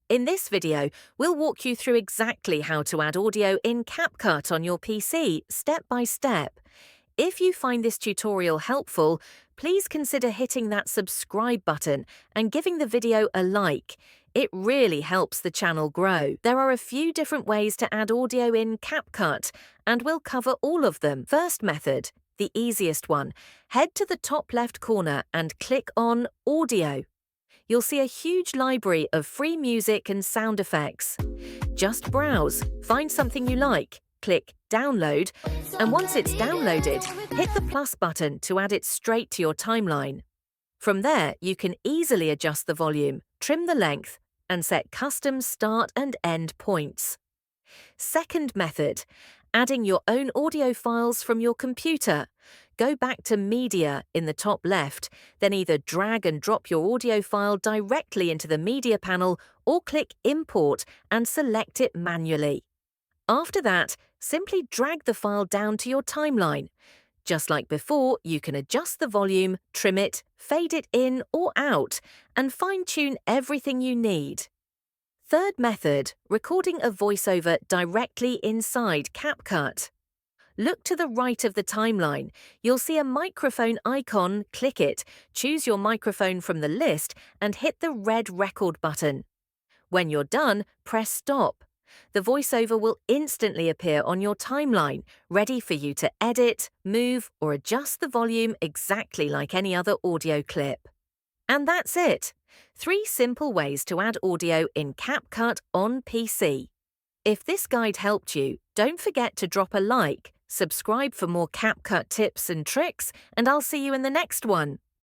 In this video, we'll walk you through exactly how to add audio in CapCut on your PC, step by step. If you find this tutorial helpful, please consider hitting that subscribe button and giving the video a like. It really helps the channel grow. There are a few different ways to add audio in CapCut, and we'll cover all of them. First method, the easiest one. Head to the top left corner and click on Audio. You'll see a huge library of free music and sound effects. Just browse, find something you like, click Download, and once it's downloaded, hit the plus button to add it straight to your timeline. From there, you can easily adjust the volume, trim the length, and set custom start and end points. Second method, adding your own audio files from your computer. Go back to Media in the top left, then either drag and drop your audio file directly into the Media panel or click Import and select it manually. After that, simply drag the file down to your timeline. Just like before, you can adjust the volume, trim it, fade it in or out, and fine-tune everything you need. Third method, recording a voiceover directly inside CapCut. Look to the right of the timeline. You'll see a microphone icon, click it, choose your microphone from the list, and hit the red record button. When you're done, press stop. The voiceover will instantly appear on your timeline, ready for you to edit, move, or adjust the volume exactly like any other audio clip. And that's it. 3 simple ways to add audio in CapCut on PC. If this guide helped you, don't forget to drop a like, subscribe for more CapCut tips and tricks, and I'll see you in the next one.